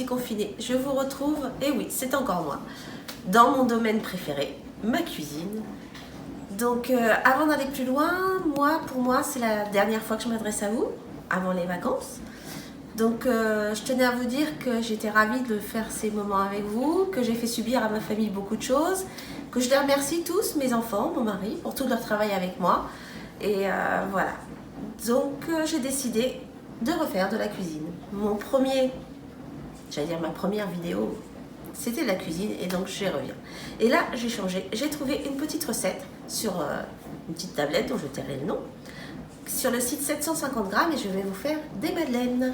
confinés, je vous retrouve, et oui, c'est encore moi, dans mon domaine préféré, ma cuisine. Donc avant d'aller plus loin, pour moi, c'est la dernière fois que je m'adresse à vous, avant les vacances. Donc je tenais à vous dire que j'étais ravie de faire ces moments avec vous, que j'ai fait subir à ma famille beaucoup de choses, que je les remercie tous, mes enfants, mon mari, pour tout leur travail avec moi. Et voilà. Donc j'ai décidé de refaire de la cuisine. Ma première vidéo, c'était de la cuisine et donc j'y reviens. Et là, j'ai changé. J'ai trouvé une petite recette sur une petite tablette dont je tairai le nom, sur le site 750 grammes et je vais vous faire des madeleines.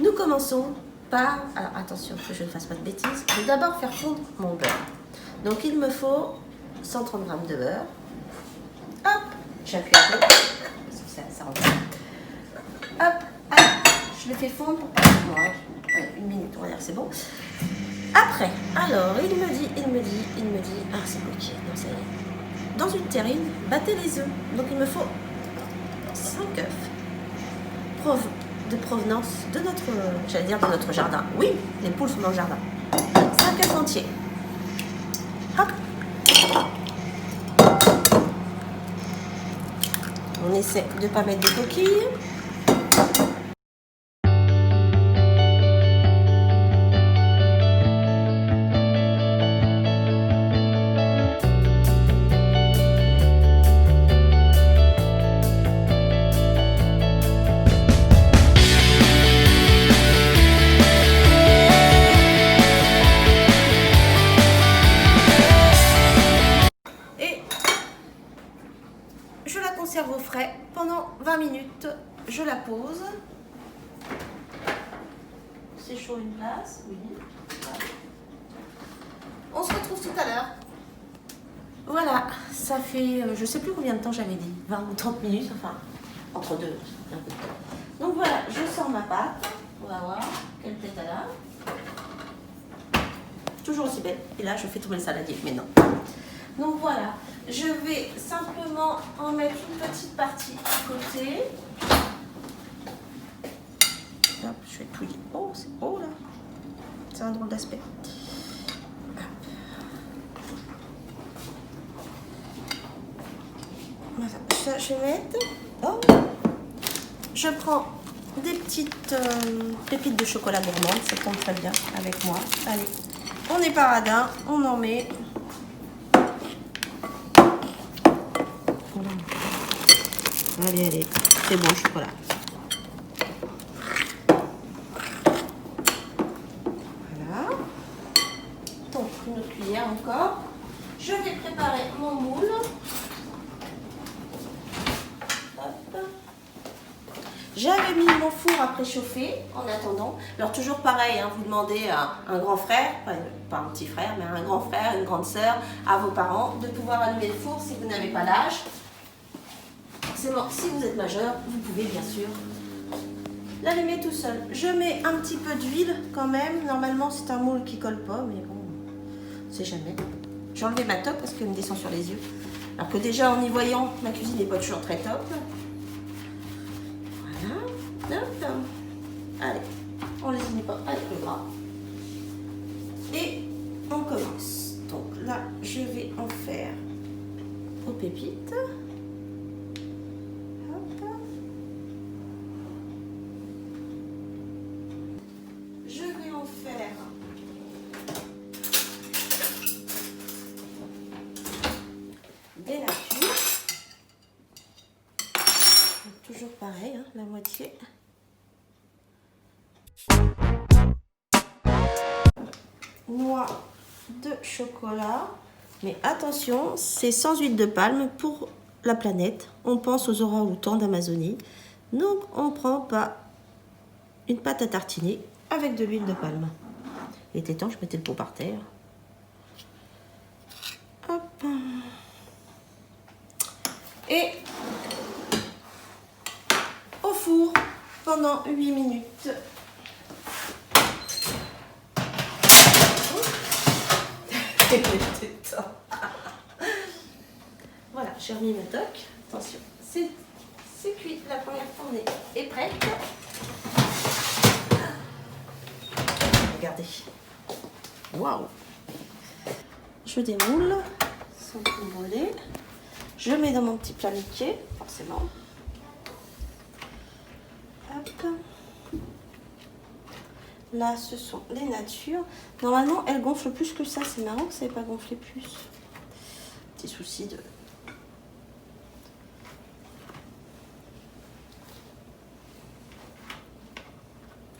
Nous commençons par, alors attention que je ne fasse pas de bêtises, je vais d'abord faire fondre mon beurre. Donc il me faut 130 grammes de beurre. Hop, j'appuie un peu, parce que ça rentre. Hop, allez, je le fais fondre pour pas que moi. Ouais, une minute, on va dire que c'est bon. Après, alors, il me dit, ah c'est bloqué, non ça y est. Dans une terrine, battez les œufs. Donc il me faut 5 œufs de provenance de notre jardin. Oui, les poules sont dans le jardin. 5 œufs entiers. Hop. On essaie de ne pas mettre de coquilles. Je la conserve au frais pendant 20 minutes. Je la pose. C'est chaud une place, oui. On se retrouve tout à l'heure. Voilà, ça fait, je sais plus combien de temps j'avais dit, 20 ou 30 minutes, enfin, entre deux, un peu de temps. Donc voilà, je sors ma pâte. On va voir quelle tête elle a. Toujours aussi belle. Et là, je fais tomber le saladier, mais non. Donc voilà, je vais simplement en mettre une petite partie à côté. Hop, je vais tout dire. Oh, c'est beau là. C'est un drôle d'aspect. Voilà, ça je vais mettre. Oh. Je prends des petites pépites de chocolat gourmande, ça tombe très bien avec moi. Allez, on est paradin, on en met. Allez, c'est bon le chocolat. Voilà. Donc, une autre cuillère encore. Je vais préparer mon moule. Hop. J'avais mis mon four à préchauffer en attendant. Alors, toujours pareil, hein, vous demandez à un grand frère, pas un petit frère, mais un grand frère, une grande sœur, à vos parents, de pouvoir allumer le four si vous n'avez pas l'âge. Si vous êtes majeur, vous pouvez bien sûr l'allumer tout seul. Je mets un petit peu d'huile quand même. Normalement, c'est un moule qui colle pas, mais bon, c'est jamais. J'ai enlevé ma toque parce qu'elle me descend sur les yeux. Alors que déjà, en y voyant, ma cuisine n'est pas toujours très top. Voilà. Hop. Allez, on les unit pas avec le gras. Et on commence. Donc là, je vais en faire aux pépites. Des natures. Toujours pareil, hein, la moitié. Noix de chocolat. Mais attention, c'est sans huile de palme pour la planète. On pense aux orang-outans d'Amazonie. Donc on ne prend pas une pâte à tartiner avec de l'huile de palme. Il était temps, je mettais le pot par terre. Hop. Et au four pendant 8 minutes. Voilà, j'ai remis ma toque. Attention, c'est cuit. La première fournée est prête. regardez. Waouh! Je démoule sans tout brûler. Je mets dans mon petit plat Mickey, forcément. Hop. Là, ce sont les natures. Normalement, elles gonflent plus que ça. C'est marrant que ça n'ait pas gonflé plus. Petit souci de...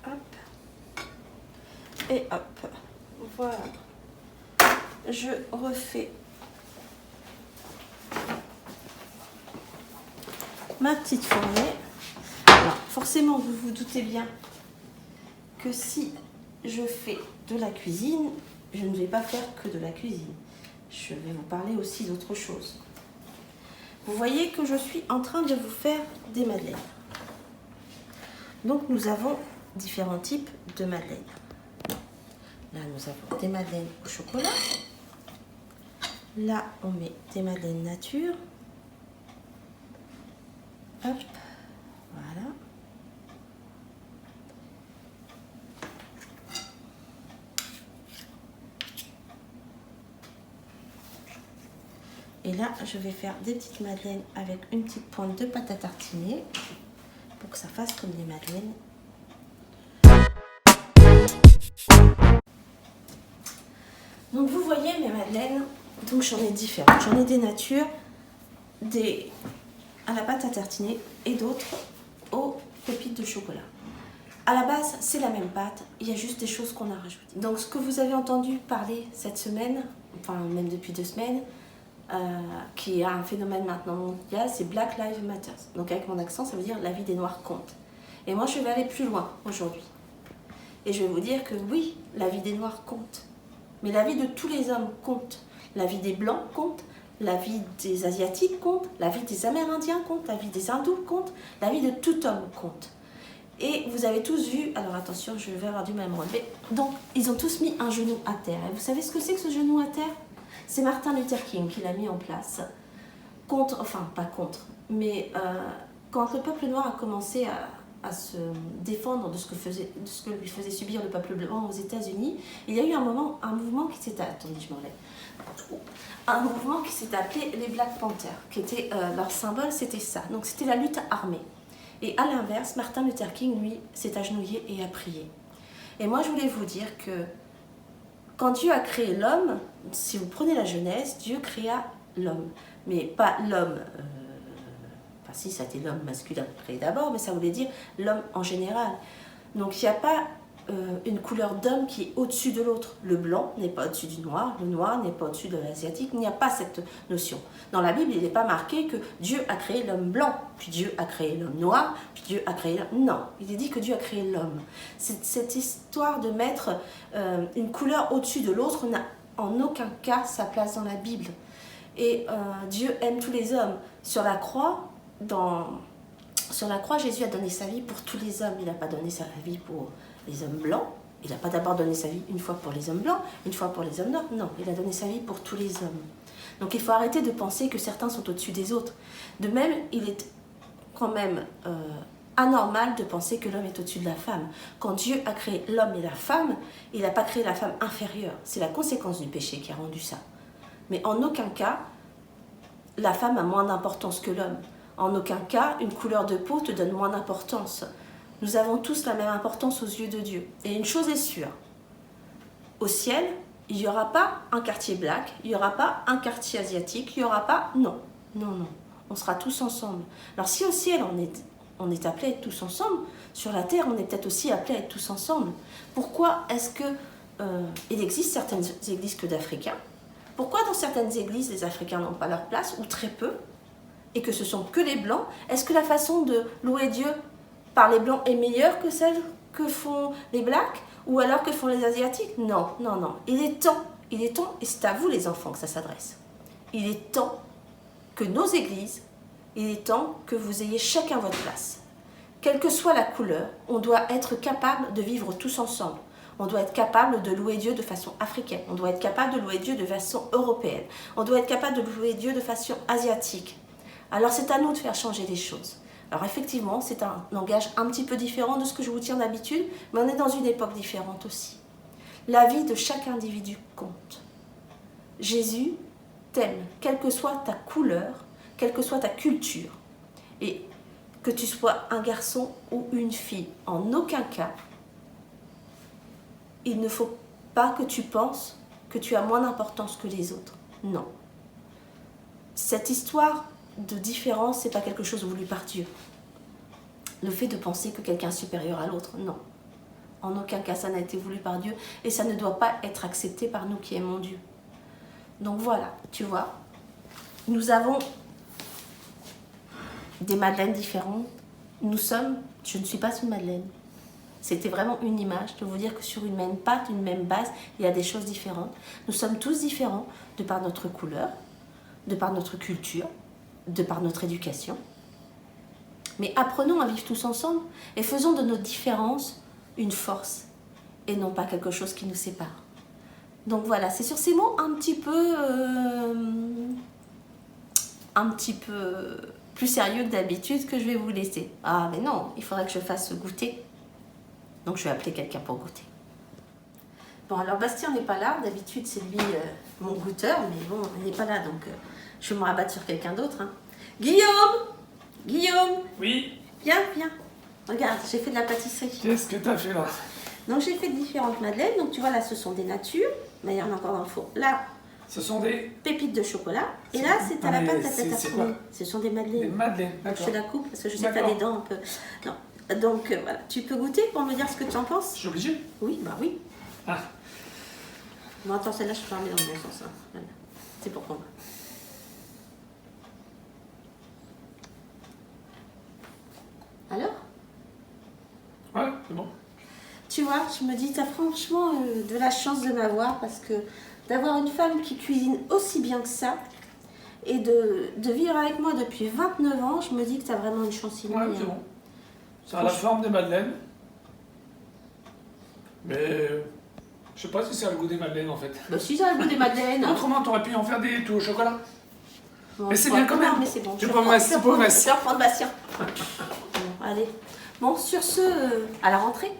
Hop. Et hop. Voilà. Je refais ma petite fournée. Alors, forcément, vous vous doutez bien que si je fais de la cuisine, je ne vais pas faire que de la cuisine. Je vais vous parler aussi d'autre chose. Vous voyez que je suis en train de vous faire des madeleines. Donc, nous avons différents types de madeleines. Là, nous avons des madeleines au chocolat. Là, on met des madeleines nature. Hop, voilà. Et là, je vais faire des petites madeleines avec une petite pointe de pâte à tartiner pour que ça fasse comme des madeleines. Donc vous voyez mes madeleines, donc j'en ai différentes. J'en ai des natures, des à la pâte à tartiner et d'autres aux pépites de chocolat. À la base, c'est la même pâte, il y a juste des choses qu'on a rajoutées. Donc ce que vous avez entendu parler cette semaine, enfin même depuis 2 semaines, qui est un phénomène maintenant mondial, c'est Black Lives Matter. Donc avec mon accent, ça veut dire la vie des Noirs compte. Et moi, je vais aller plus loin aujourd'hui. Et je vais vous dire que oui, la vie des Noirs compte. Mais la vie de tous les hommes compte. La vie des Blancs compte. La vie des Asiatiques compte. La vie des Amérindiens compte. La vie des Hindous compte. La vie de tout homme compte. Et vous avez tous vu, alors attention, je vais avoir du mal à me relever. Donc, ils ont tous mis un genou à terre. Et vous savez ce que c'est que ce genou à terre? C'est Martin Luther King qui l'a mis en place. Contre, enfin pas contre, mais quand le peuple noir a commencé à se défendre de ce que lui faisait subir le peuple blanc aux États-Unis, il y a eu un mouvement qui s'est un mouvement qui s'est appelé les Black Panthers, qui était leur symbole, c'était ça. Donc c'était la lutte armée. Et à l'inverse, Martin Luther King, lui, s'est agenouillé et a prié. Et moi, je voulais vous dire que quand Dieu a créé l'homme, si vous prenez la Genèse, Dieu créa l'homme. Mais pas l'homme, enfin si, ça a été l'homme masculin créé d'abord, mais ça voulait dire l'homme en général. Donc il n'y a pas une couleur d'homme qui est au-dessus de l'autre. Le blanc n'est pas au-dessus du noir, le noir n'est pas au-dessus de l'asiatique, il n'y a pas cette notion. Dans la Bible, il n'est pas marqué que Dieu a créé l'homme blanc, puis Dieu a créé l'homme noir, puis Dieu a créé l'homme... Non, il est dit que Dieu a créé l'homme. Cette histoire de mettre une couleur au-dessus de l'autre n'a en aucun cas sa place dans la Bible. Et Dieu aime tous les hommes. Sur la croix, Jésus a donné sa vie pour tous les hommes. Il n'a pas donné sa vie pour les hommes blancs. Il n'a pas d'abord donné sa vie une fois pour les hommes blancs, une fois pour les hommes noirs. Non, il a donné sa vie pour tous les hommes. Donc il faut arrêter de penser que certains sont au-dessus des autres. De même, il est quand même anormal de penser que l'homme est au-dessus de la femme. Quand Dieu a créé l'homme et la femme, il n'a pas créé la femme inférieure. C'est la conséquence du péché qui a rendu ça. Mais en aucun cas, la femme a moins d'importance que l'homme. En aucun cas, une couleur de peau te donne moins d'importance. Nous avons tous la même importance aux yeux de Dieu. Et une chose est sûre, au ciel, il n'y aura pas un quartier black, il n'y aura pas un quartier asiatique, il n'y aura pas... Non, non, non. On sera tous ensemble. Alors si au ciel, on est appelé à être tous ensemble, sur la terre, on est peut-être aussi appelé à être tous ensemble. Pourquoi est-ce que il existe certaines églises que d'Africains? Pourquoi dans certaines églises, les Africains n'ont pas leur place, ou très peu, et que ce sont que les Blancs? Est-ce que la façon de louer Dieu par les Blancs est meilleure que celle que font les Blacks, ou alors que font les Asiatiques? Non, non, non. Il est temps, et c'est à vous les enfants que ça s'adresse. Il est temps que nos églises, il est temps que vous ayez chacun votre place. Quelle que soit la couleur, on doit être capable de vivre tous ensemble. On doit être capable de louer Dieu de façon africaine. On doit être capable de louer Dieu de façon européenne. On doit être capable de louer Dieu de façon asiatique. Alors c'est à nous de faire changer les choses. Alors effectivement, c'est un langage un petit peu différent de ce que je vous tiens d'habitude, mais on est dans une époque différente aussi. La vie de chaque individu compte. Jésus t'aime, quelle que soit ta couleur, quelle que soit ta culture. Et que tu sois un garçon ou une fille, en aucun cas, il ne faut pas que tu penses que tu as moins d'importance que les autres. Non. Cette histoire de différence, c'est pas quelque chose voulu par Dieu. Le fait de penser que quelqu'un est supérieur à l'autre, non. En aucun cas, ça n'a été voulu par Dieu et ça ne doit pas être accepté par nous qui aimons Dieu. Donc voilà, tu vois, nous avons des madeleines différentes. Nous sommes, je ne suis pas une madeleine. C'était vraiment une image de vous dire que sur une même pâte, une même base, il y a des choses différentes. Nous sommes tous différents de par notre couleur, de par notre culture, de par notre éducation. Mais apprenons à vivre tous ensemble et faisons de nos différences une force et non pas quelque chose qui nous sépare. Donc voilà, c'est sur ces mots un petit peu plus sérieux que d'habitude que je vais vous laisser. Ah mais non, il faudrait que je fasse goûter. Donc je vais appeler quelqu'un pour goûter. Bon alors Bastien n'est pas là, d'habitude c'est lui mon goûteur, mais bon, il n'est pas là donc je vais me rabattre sur quelqu'un d'autre. Hein. Guillaume. Oui. Viens. Regarde, j'ai fait de la pâtisserie. Qu'est-ce que t'as fait là? Donc j'ai fait différentes madeleines. Donc tu vois là, ce sont des natures, mais il y en a encore dans le four. Là, ce sont des pépites de chocolat. Et là, c'est à la pâte à tête à c'est quoi? Ce sont des madeleines. Des madeleines, Je d'accord. te la coupe parce que je sais que tu as des dents un peu. Non. Donc voilà, tu peux goûter pour me dire ce que tu en penses? Je suis obligé? Oui, bah oui. Ah. Non, attends, celle-là, je peux la mettre dans le bon sens. Hein. Voilà. C'est pour moi. Alors? Ouais, c'est bon. Tu vois, je me dis, t'as franchement de la chance de m'avoir parce que d'avoir une femme qui cuisine aussi bien que ça et de vivre avec moi depuis 29 ans, je me dis que t'as vraiment une chance inouïe. Ouais, c'est bon. Ça a la forme des madeleines. Mais je sais pas si c'est le goût des madeleines en fait. Bah si, ça a le goût des madeleines. Autrement, t'aurais pu en faire des tout au chocolat. Bon, mais c'est bien quand même. Non, mais c'est bon. Tu Je prends vais reprendre Bastien. Bon, allez. Bon, sur ce, à la rentrée.